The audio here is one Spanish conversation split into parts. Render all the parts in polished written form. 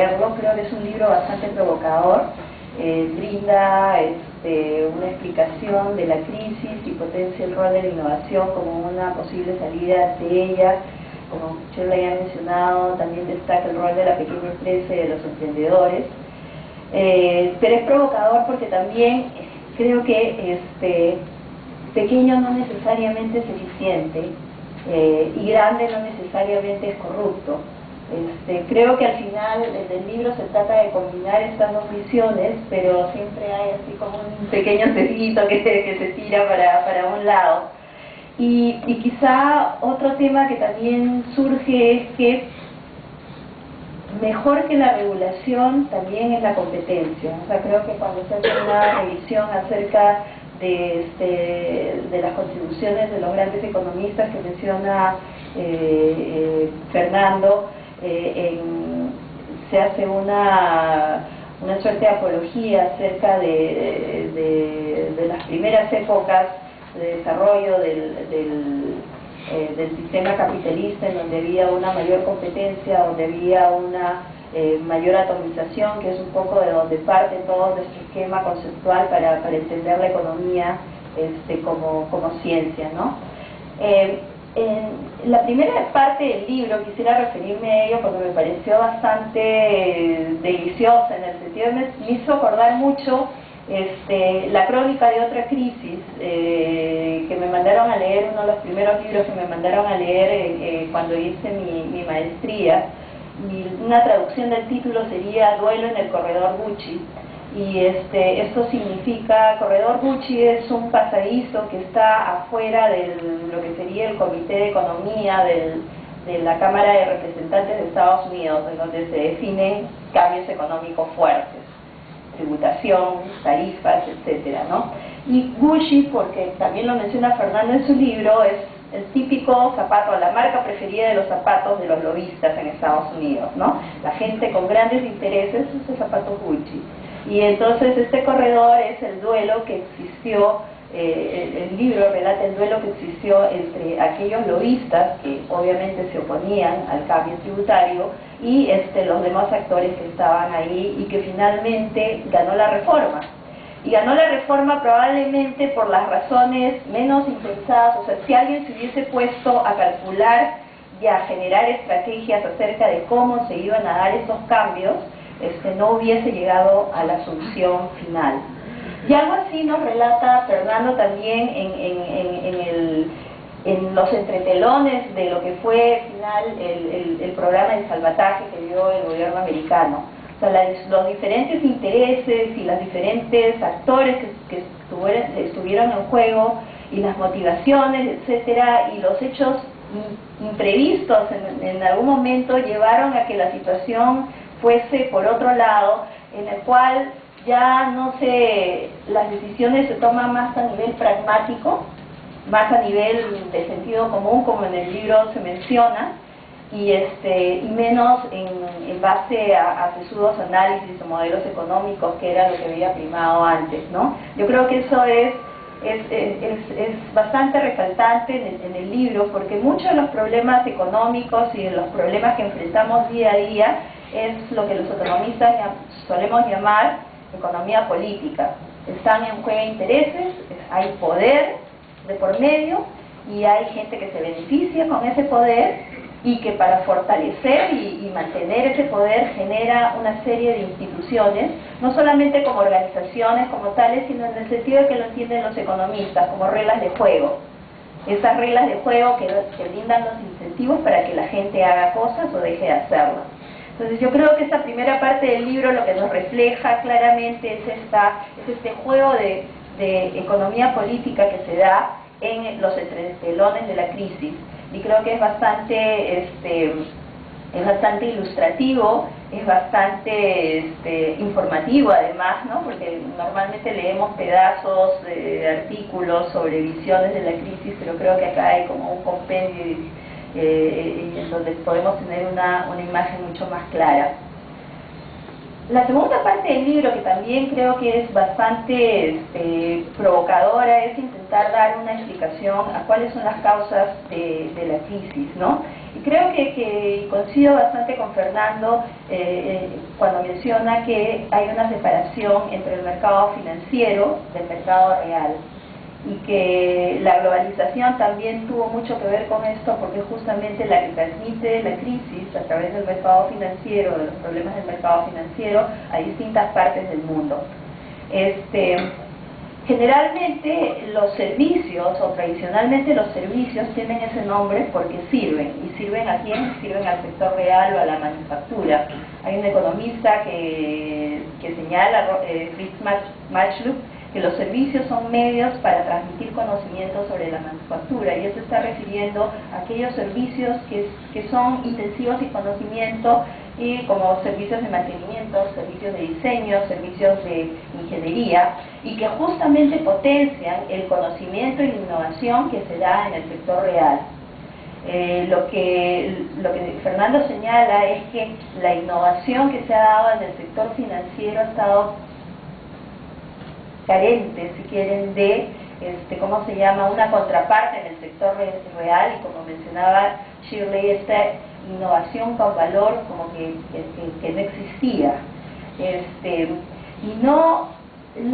leerlo. Creo que es un libro bastante provocador. Brinda una explicación de la crisis y potencia el rol de la innovación como una posible salida de ella. Como yo le había mencionado, también destaca el rol de la pequeña empresa y de los emprendedores. Pero es provocador porque también creo que pequeño no necesariamente es eficiente y grande no necesariamente es corrupto. Creo que al final del libro se trata de combinar estas dos visiones, pero siempre hay así como un pequeño cejito que se tira para un lado. Y quizá otro tema que también surge es que mejor que la regulación también es la competencia. O sea, creo que cuando se hace una revisión acerca de las contribuciones de los grandes economistas que menciona Fernando, se hace una suerte de apología acerca de las primeras épocas de desarrollo del sistema capitalista, en donde había una mayor competencia, donde había una mayor atomización, que es un poco de donde parte todo nuestro esquema conceptual para entender la economía como ciencia, ¿no? En la primera parte del libro quisiera referirme a ello porque me pareció bastante deliciosa, en el sentido de me hizo acordar mucho la crónica de otra crisis que me mandaron a leer, uno de los primeros libros que me mandaron a leer cuando hice mi maestría. Una traducción del título sería Duelo en el corredor Gucci, y esto significa, corredor Gucci es un pasadizo que está afuera de lo que sería el Comité de Economía de la Cámara de Representantes de Estados Unidos, en donde se definen cambios económicos fuertes, tributación, tarifas, etcétera, ¿no? Y Gucci, porque también lo menciona Fernando en su libro, es el típico zapato, la marca preferida de los zapatos de los lobistas en Estados Unidos, ¿no? La gente con grandes intereses usa zapatos Gucci. Y entonces este corredor es el duelo que existió, el libro relata el duelo que existió entre aquellos lobistas que obviamente se oponían al cambio tributario y los demás actores que estaban ahí, y que finalmente ganó la reforma. Y ganó la reforma probablemente por las razones menos impensadas. O sea, si alguien se hubiese puesto a calcular y a generar estrategias acerca de cómo se iban a dar esos cambios, no hubiese llegado a la solución final. Y algo así nos relata Fernando también en los entretelones de lo que fue al final el programa de salvataje que dio el gobierno americano. O sea, los diferentes intereses y los diferentes actores que estuvieron en juego, y las motivaciones, etcétera, y los hechos imprevistos en algún momento llevaron a que la situación fuese por otro lado, en el cual ya las decisiones se toman más a nivel pragmático, más a nivel de sentido común, como en el libro se menciona, y menos en base a sesudos análisis o modelos económicos, que era lo que había primado antes, ¿no? Yo creo que eso es bastante resaltante en el libro, porque muchos de los problemas económicos y de los problemas que enfrentamos día a día es lo que los economistas solemos llamar economía política. Están en juego intereses, hay poder de por medio, y hay gente que se beneficia con ese poder, y que para fortalecer y mantener ese poder genera una serie de instituciones, no solamente como organizaciones como tales, sino en el sentido de que lo entienden los economistas, como reglas de juego. Esas reglas de juego que brindan los incentivos para que la gente haga cosas o deje de hacerlas. Entonces yo creo que esta primera parte del libro lo que nos refleja claramente es este juego de economía política que se da en los entretelones de la crisis, y creo que es bastante ilustrativo, es bastante informativo además, ¿no? Porque normalmente leemos pedazos de artículos sobre visiones de la crisis, pero creo que acá hay como un compendio en donde podemos tener una imagen mucho más clara. La segunda parte del libro, que también creo que es bastante provocadora, es intentar dar una explicación a cuáles son las causas de la crisis, ¿no? Y creo que coincido bastante con Fernando cuando menciona que hay una separación entre el mercado financiero del mercado real, y que la globalización también tuvo mucho que ver con esto, porque justamente la que transmite la crisis a través del mercado financiero, de los problemas del mercado financiero, a distintas partes del mundo. Generalmente los servicios, o tradicionalmente los servicios, tienen ese nombre porque sirven. ¿Y sirven a quién? Sirven al sector real o a la manufactura. Hay un economista que señala, Fritz Machlup, que los servicios son medios para transmitir conocimiento sobre la manufactura, y eso está refiriendo a aquellos servicios que son intensivos en conocimiento, y como servicios de mantenimiento, servicios de diseño, servicios de ingeniería, y que justamente potencian el conocimiento y la innovación que se da en el sector real. Lo que Fernando señala es que la innovación que se ha dado en el sector financiero ha estado carente, si quieren, de ¿cómo se llama?, una contraparte en el sector real, y como mencionaba Shirley, esta innovación con valor como que no existía. Y no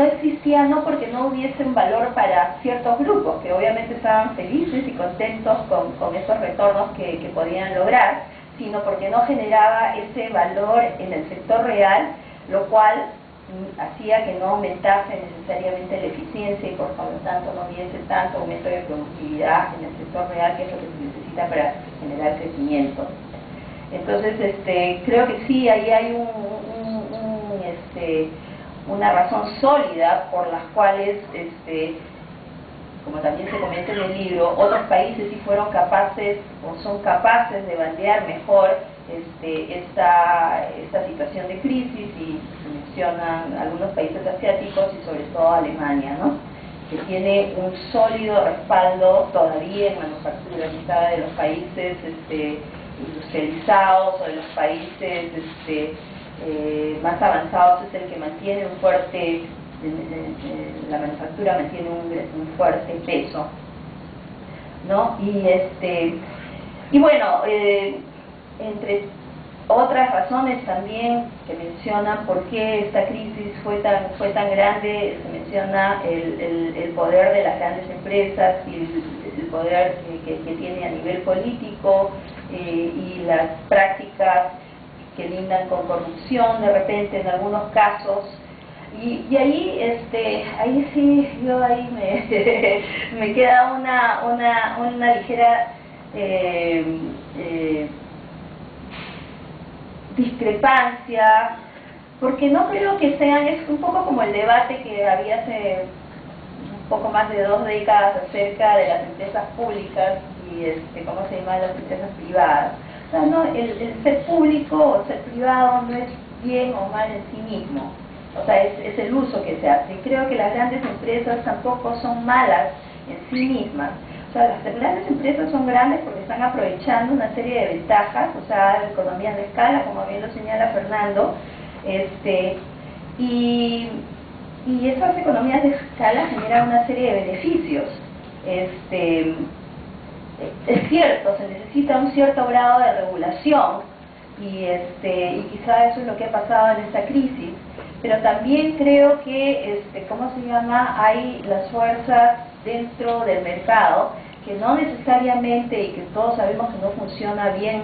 existía no porque no hubiese un valor para ciertos grupos, que obviamente estaban felices y contentos con esos retornos que podían lograr, sino porque no generaba ese valor en el sector real, lo cual hacía que no aumentase necesariamente la eficiencia, y por lo tanto no hubiese tanto aumento de productividad en el sector real, que es lo que se necesita para generar crecimiento. Entonces, creo que sí, ahí hay una razón sólida por las cuales, como también se comenta en el libro, otros países sí fueron capaces o son capaces de bandear mejor esta situación de crisis, y se mencionan algunos países asiáticos y sobre todo Alemania, ¿no?, que tiene un sólido respaldo todavía en manufactura. Quizá de los países industrializados o de los países más avanzados es el que mantiene un fuerte, la manufactura mantiene un fuerte peso, ¿no? Y bueno, entre otras razones también que mencionan por qué esta crisis fue tan grande, se menciona el poder de las grandes empresas y el poder que tiene a nivel político, y las prácticas que lindan con corrupción de repente en algunos casos. Y ahí, ahí sí, yo ahí me queda una ligera discrepancia, porque no creo que sean, es un poco como el debate que había hace un poco más de 2 décadas acerca de las empresas públicas y cómo se llaman las empresas privadas. O sea, no, el ser público o ser privado no es bien o mal en sí mismo, o sea, es el uso que se hace. Y creo que las grandes empresas tampoco son malas en sí mismas. O sea, las grandes empresas son grandes porque están aprovechando una serie de ventajas, o sea, economías de escala, como bien lo señala Fernando, y esas economías de escala generan una serie de beneficios. Es cierto, se necesita un cierto grado de regulación, y quizá eso es lo que ha pasado en esta crisis, pero también creo que, ¿cómo se llama?, hay las fuerzas dentro del mercado que no necesariamente, y que todos sabemos que no funciona bien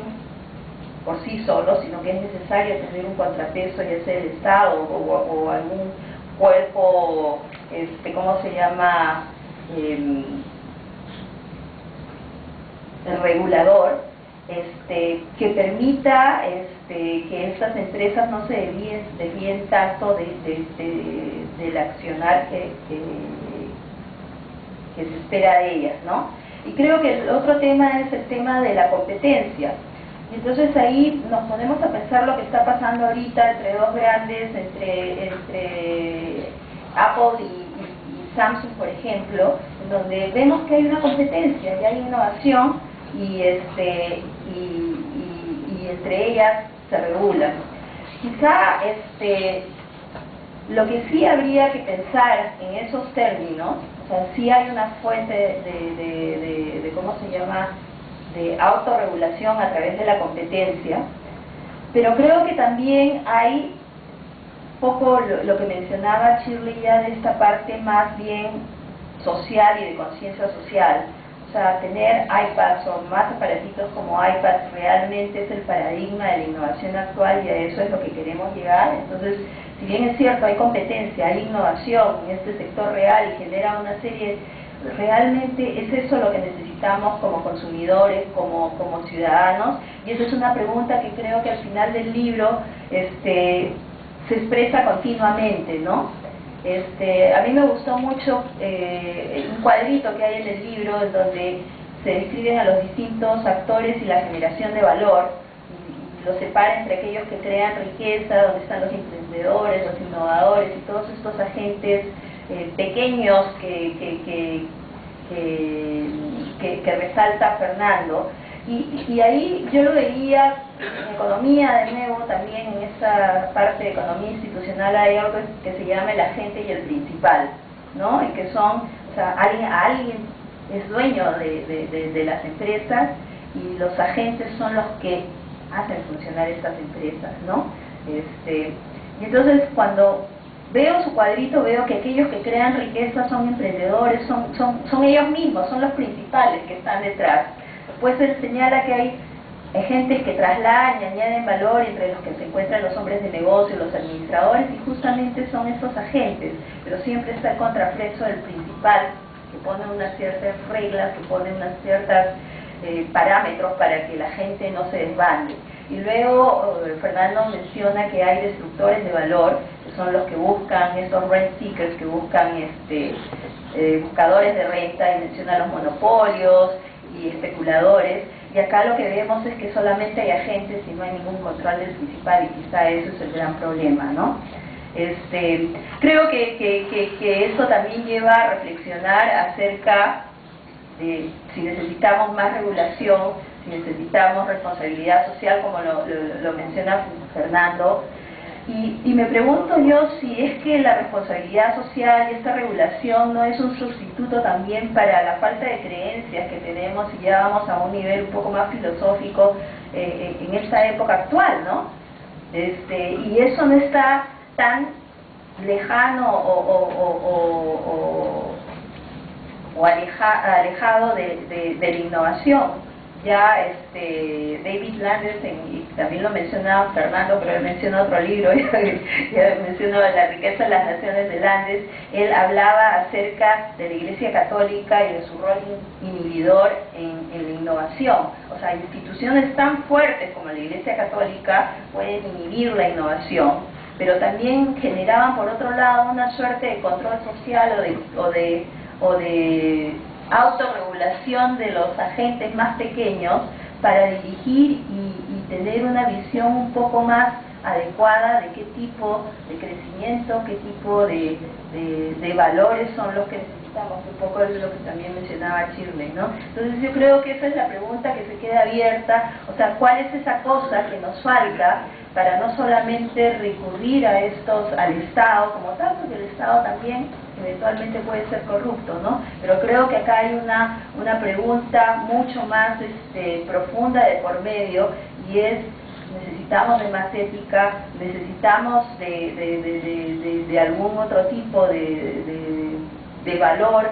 por sí solo, sino que es necesario tener un contrapeso, ya sea el Estado o algún cuerpo, ¿cómo se llama?, el regulador, que permita que estas empresas no se desvíen tanto del accionar que se espera de ellas, ¿no? Y creo que el otro tema es el tema de la competencia. Y entonces ahí nos ponemos a pensar lo que está pasando ahorita entre dos grandes, entre Apple y Samsung, por ejemplo, en donde vemos que hay una competencia y hay innovación, y entre ellas se regulan. Quizá lo que sí habría que pensar en esos términos, o sea, sí hay una fuente de ¿cómo se llama?, de autorregulación a través de la competencia, pero creo que también hay poco lo que mencionaba Shirley ya de esta parte más bien social y de conciencia social. O sea, tener iPads o más aparatitos como iPads realmente es el paradigma de la innovación actual y a eso es lo que queremos llegar. Entonces, si bien es cierto, hay competencia, hay innovación en este sector real y genera una serie, realmente es eso lo que necesitamos como consumidores, como ciudadanos, y esa es una pregunta que creo que al final del libro se expresa continuamente, ¿no? A mí me gustó mucho un cuadrito que hay en el libro en donde se describen a los distintos actores y la generación de valor, y los separa entre aquellos que crean riqueza, donde están los emprendedores, los innovadores y todos estos agentes pequeños que resalta Fernando. Y ahí yo lo veía en economía, de nuevo, también en esa parte de economía institucional hay algo que se llama el agente y el principal, ¿no? Y que son, o sea, alguien es dueño de las empresas y los agentes son los que hacen funcionar estas empresas, ¿no? Y entonces cuando veo su cuadrito veo que aquellos que crean riqueza son emprendedores, son ellos mismos, son los principales que están detrás. Después él señala que hay agentes que trasladan y añaden valor, entre los que se encuentran los hombres de negocio, los administradores, y justamente son esos agentes, pero siempre está el contrapeso del principal, que pone unas ciertas reglas, que pone unas ciertas parámetros para que la gente no se desbande. Y luego Fernando menciona que hay destructores de valor, que son los que buscan, estos rent seekers, que buscan buscadores de renta, y menciona los monopolios y especuladores, y acá lo que vemos es que solamente hay agentes y no hay ningún control del principal, y quizá eso es el gran problema, ¿no? Creo que eso también lleva a reflexionar acerca de si necesitamos más regulación, si necesitamos responsabilidad social, como lo menciona Fernando, y me pregunto yo si es que la responsabilidad social y esta regulación no es un sustituto también para la falta de creencias que tenemos, y ya vamos a un nivel un poco más filosófico en esta época actual, ¿no? Y eso no está tan lejano o alejado de la innovación. Ya David Landes, y también lo mencionaba Fernando, pero él menciona otro libro, ya mencionó La riqueza de las naciones de Landes. Él hablaba acerca de la Iglesia Católica y de su rol inhibidor en la innovación. O sea, instituciones tan fuertes como la Iglesia Católica pueden inhibir la innovación, pero también generaban por otro lado una suerte de control social o de autorregulación de los agentes más pequeños para dirigir y tener una visión un poco más adecuada de qué tipo de crecimiento, qué tipo de valores son los que necesitamos. Un poco es lo que también mencionaba Shirley, ¿no? Entonces yo creo que esa es la pregunta que se queda abierta, o sea, ¿cuál es esa cosa que nos falta para no solamente recurrir al Estado como tal, porque el Estado también eventualmente puede ser corrupto, ¿no? Pero creo que acá hay una pregunta mucho más profunda de por medio, y es: necesitamos de más ética, necesitamos de algún otro tipo de valor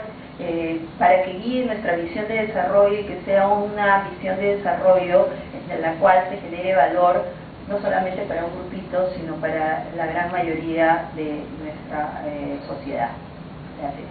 para que guíe nuestra visión de desarrollo, y que sea una visión de desarrollo en la cual se genere valor no solamente para un grupito, sino para la gran mayoría de nuestra sociedad. Gracias.